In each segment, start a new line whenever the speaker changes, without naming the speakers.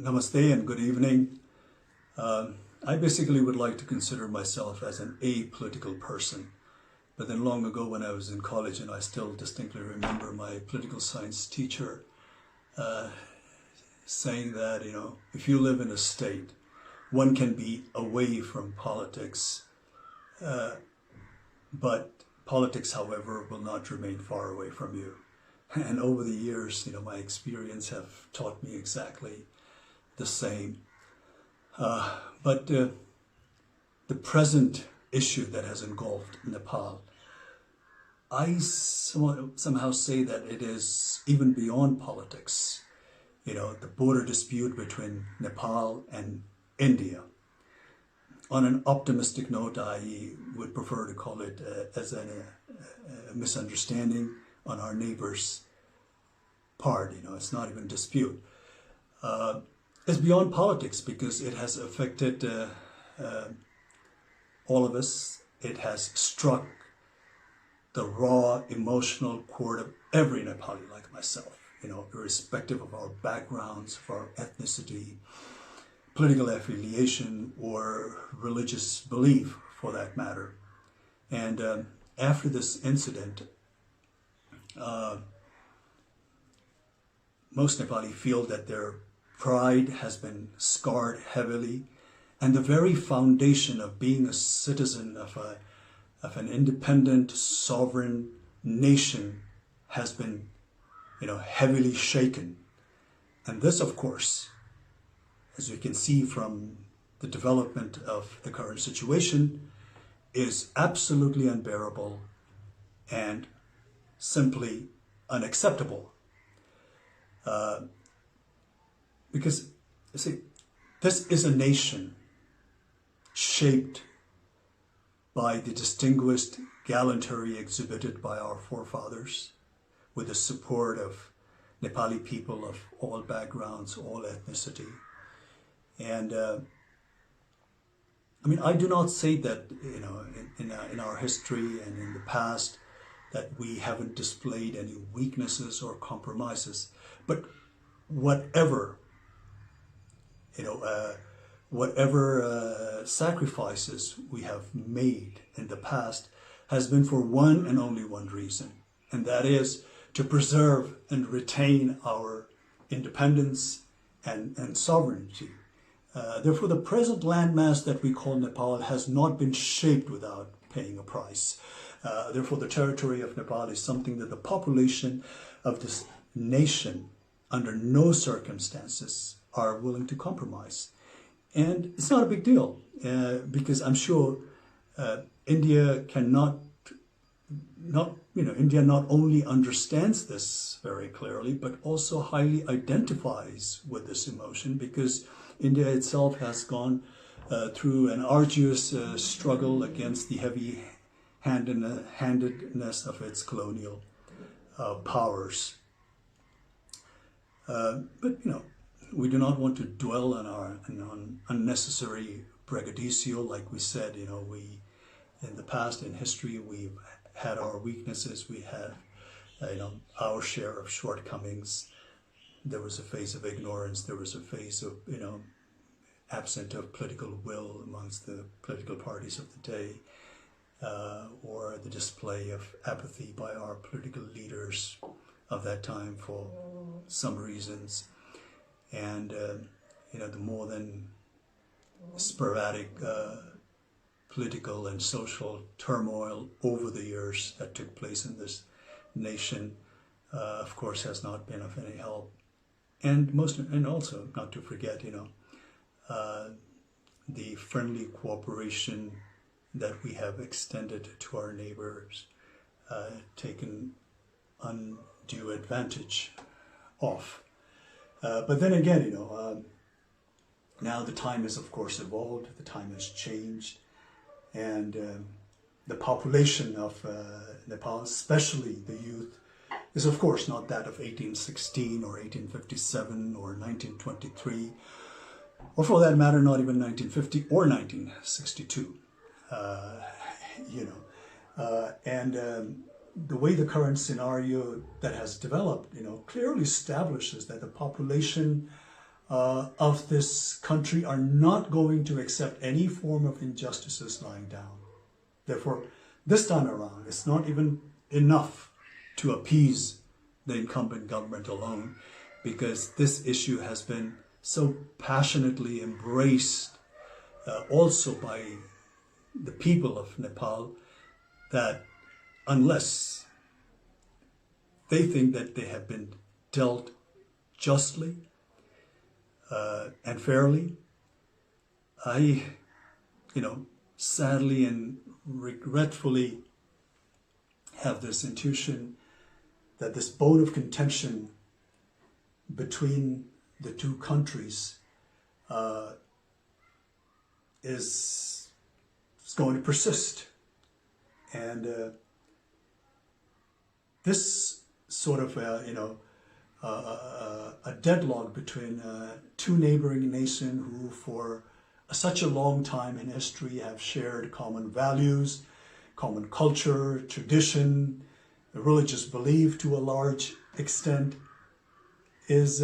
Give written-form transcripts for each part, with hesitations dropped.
Namaste and good evening. I basically would like to consider myself as an apolitical person. But then long ago when I was in college, and I still distinctly remember my political science teacher saying that, if you live in a state, one can be away from politics, but politics, however, will not remain far away from you. And over the years, my experience have taught me exactly the same. But the present issue that has engulfed Nepal, I somehow say that it is even beyond politics. The border dispute between Nepal and India. On an optimistic note, I would prefer to call it as a misunderstanding on our neighbor's part. It's not even dispute. It's beyond politics because it has affected all of us. It has struck the raw emotional chord of every Nepali like myself, irrespective of our backgrounds, of our ethnicity, political affiliation, or religious belief for that matter. And after this incident, most Nepali feel that their pride has been scarred heavily, and the very foundation of being a citizen of an independent, sovereign nation has been, heavily shaken. And this, of course, as you can see from the development of the current situation, is absolutely unbearable and simply unacceptable. Because, you see, this is a nation shaped by the distinguished gallantry exhibited by our forefathers, with the support of Nepali people of all backgrounds, all ethnicity. And I do not say that, in our history and in the past that we haven't displayed any weaknesses or compromises, but whatever sacrifices we have made in the past has been for one and only one reason, and that is to preserve and retain our independence and sovereignty. Therefore, the present landmass that we call Nepal has not been shaped without paying a price. Therefore, the territory of Nepal is something that the population of this nation, under no circumstances, are willing to compromise. And it's not a big deal because I'm sure India India not only understands this very clearly, but also highly identifies with this emotion, because India itself has gone through an arduous struggle against the heavy-handedness of its colonial powers. But we do not want to dwell on unnecessary braggadocio. Like we said, we in the past, in history, we've had our weaknesses. We had, our share of shortcomings. There was a phase of ignorance. There was a phase of, absent of political will amongst the political parties of the day, or the display of apathy by our political leaders of that time for some reasons. And, the more than sporadic political and social turmoil over the years that took place in this nation, of course, has not been of any help. And also, not to forget, the friendly cooperation that we have extended to our neighbors, taken undue advantage of. But then again, now the time has, of course, evolved, the time has changed, and the population of Nepal, especially the youth, is of course not that of 1816 or 1857 or 1923, or for that matter, not even 1950 or 1962. The way the current scenario that has developed, clearly establishes that the population of this country are not going to accept any form of injustices lying down. Therefore, this time around, it's not even enough to appease the incumbent government alone, because this issue has been so passionately embraced also by the people of Nepal, that unless they think that they have been dealt justly and fairly, I, sadly and regretfully have this intuition that this bone of contention between the two countries is going to persist. And this sort of, a deadlock between two neighboring nations who for such a long time in history have shared common values, common culture, tradition, religious belief to a large extent, is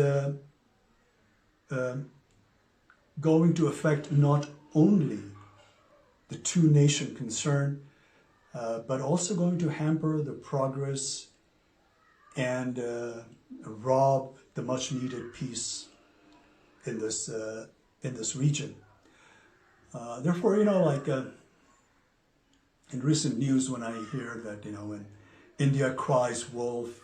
going to affect not only the two nations concerned, but also going to hamper the progress and rob the much needed peace in this region. Therefore, in recent news, when I hear that, when India cries wolf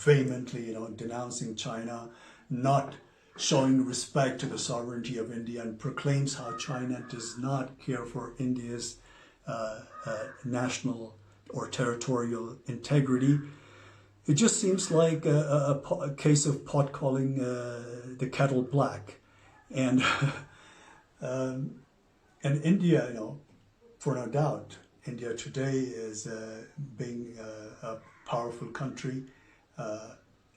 vehemently, denouncing China, not showing respect to the sovereignty of India, and proclaims how China does not care for India's national or territorial integrity, it just seems like a case of pot calling the kettle black. And and India, for no doubt, India today is being a powerful country,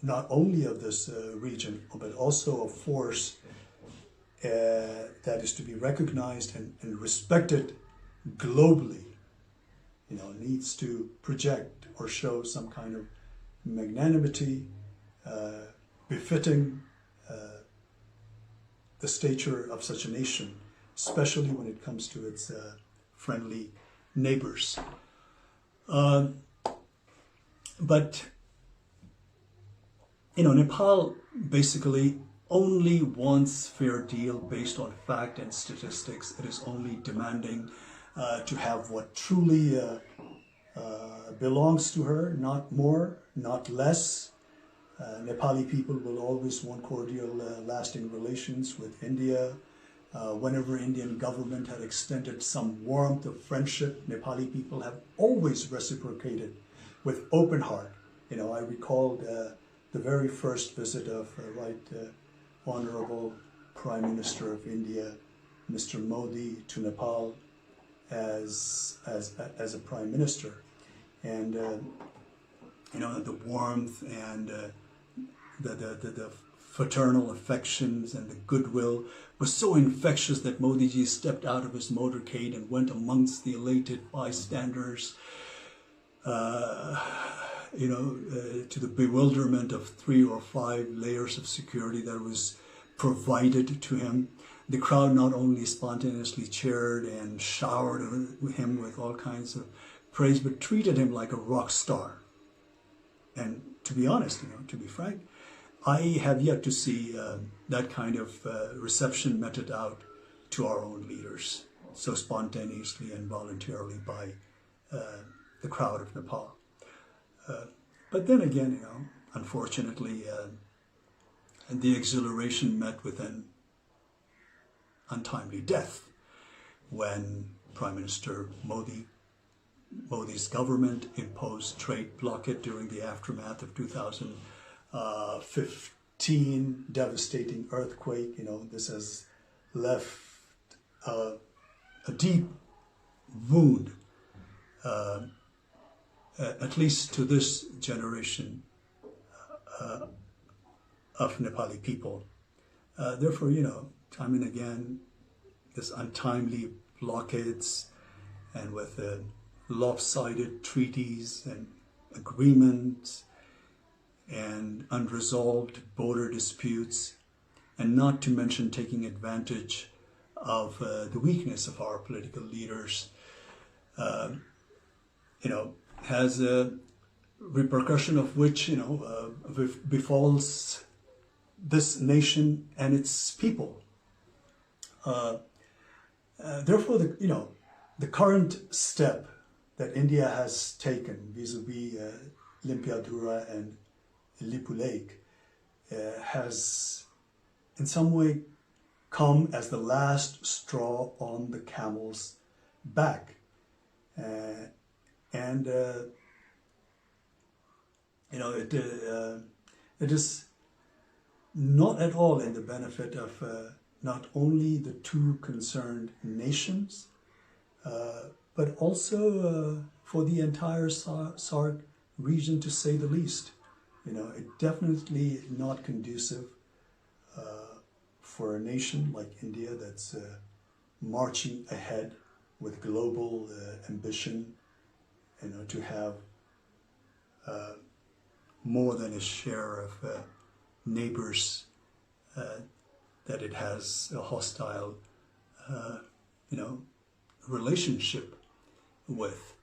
not only of this region, but also a force that is to be recognized and respected globally, needs to project or show some kind of magnanimity befitting the stature of such a nation, especially when it comes to its friendly neighbors. But Nepal basically only wants fair deal based on fact and statistics. It is only demanding to have what truly belongs to her, not more, not less. Nepali people will always want cordial, lasting relations with India. Whenever Indian government had extended some warmth of friendship, Nepali people have always reciprocated with open heart. I recalled the very first visit of Honorable Prime Minister of India, Mr. Modi, to Nepal as a Prime Minister. And the warmth and the fraternal affections and the goodwill was so infectious that Modi ji stepped out of his motorcade and went amongst the elated bystanders, to the bewilderment of 3 or 5 layers of security that was provided to him. The crowd not only spontaneously cheered and showered him with all kinds of praise, but treated him like a rock star. And to be honest, to be frank, I have yet to see that kind of reception meted out to our own leaders so spontaneously and voluntarily by the crowd of Nepal. But then again, unfortunately, the exhilaration met with an untimely death when Prime Minister Modi's government imposed trade blockade during the aftermath of 2015 devastating earthquake. This has left a deep wound, at least to this generation of Nepali people. Therefore, time and again, this untimely blockades and with lopsided treaties and agreements and unresolved border disputes and not to mention taking advantage of the weakness of our political leaders, has a repercussion of which, befalls this nation and its people. Therefore, the current step that India has taken vis-a-vis Limpiadhura and Lipu Lake has in some way come as the last straw on the camel's back. It is not at all in the benefit of not only the two concerned nations, but also for the entire SAARC region, to say the least. It definitely not conducive for a nation like India that's marching ahead with global ambition, to have more than a share of neighbors that it has a hostile, relationship with.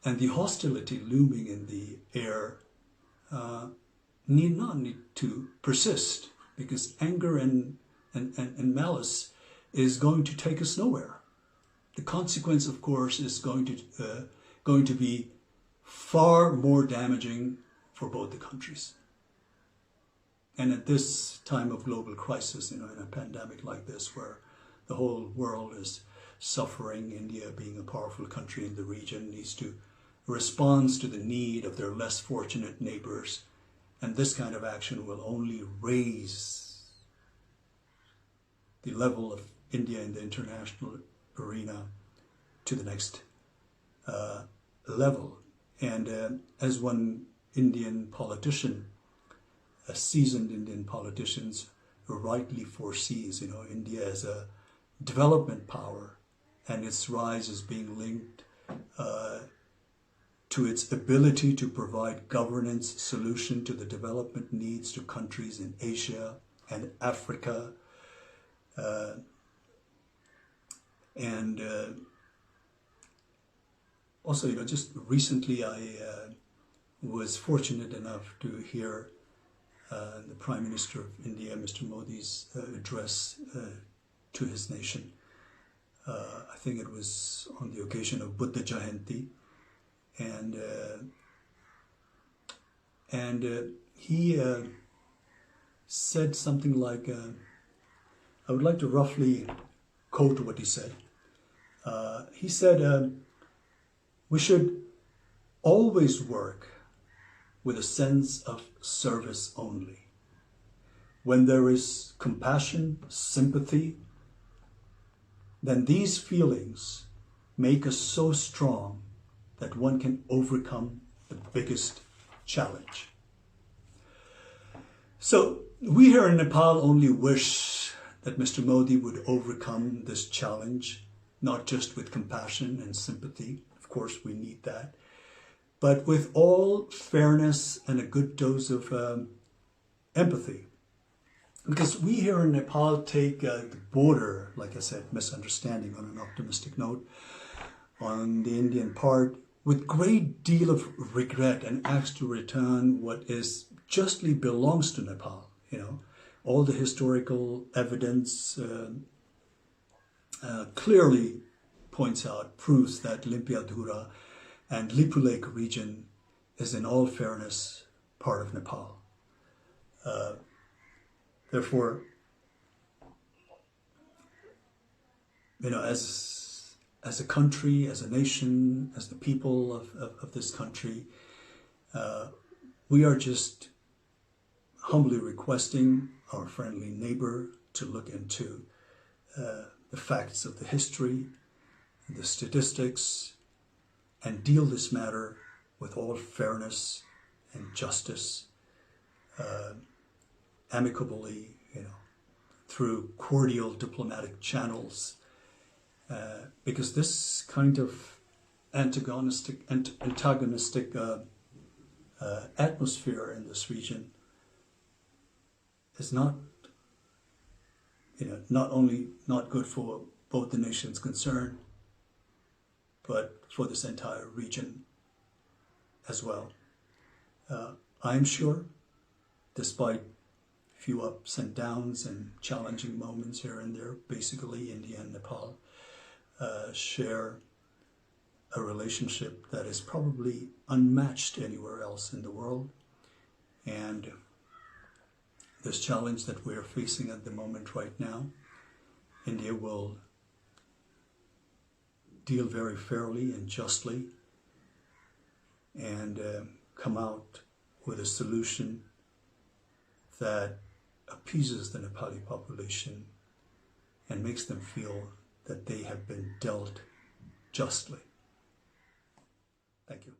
And the hostility looming in the air need not to persist, because anger and malice is going to take us nowhere. The consequence, of course, is going to be far more damaging for both the countries. And at this time of global crisis, in a pandemic like this, where the whole world is suffering, India, being a powerful country in the region, needs to respond to the need of their less fortunate neighbors. And this kind of action will only raise the level of India in the international arena to the next level. And as one Indian politician, a seasoned Indian politician, rightly foresees, India as a development power, and its rise is being linked to its ability to provide governance solution to the development needs to countries in Asia and Africa. Also, just recently I was fortunate enough to hear the Prime Minister of India, Mr. Modi's address to his nation. I think it was on the occasion of Buddha Jayanti, and he said something like, I would like to roughly quote what he said. He said, we should always work with a sense of service only. When there is compassion, sympathy, then these feelings make us so strong that one can overcome the biggest challenge. So we here in Nepal only wish that Mr. Modi would overcome this challenge, not just with compassion and sympathy. Of course, we need that, but with all fairness and a good dose of empathy. Because we here in Nepal take the border, like I said, misunderstanding on an optimistic note, on the Indian part, with great deal of regret, and ask to return what is justly belongs to Nepal. All the historical evidence clearly points out, proves that Limpiadhura and Lipu Lake region is in all fairness part of Nepal. Therefore, as a country, as a nation, as the people of this country, we are just humbly requesting our friendly neighbor to look into the facts of the history, the statistics, and deal this matter with all fairness and justice, amicably, through cordial diplomatic channels, because this kind of antagonistic atmosphere in this region is not not only not good for both the nations concerned, but for this entire region as well. I'm sure, despite few ups and downs and challenging moments here and there, basically India and Nepal share a relationship that is probably unmatched anywhere else in the world. And this challenge that we're facing at the moment right now, India will deal very fairly and justly and come out with a solution that appeases the Nepali population and makes them feel that they have been dealt justly. Thank you.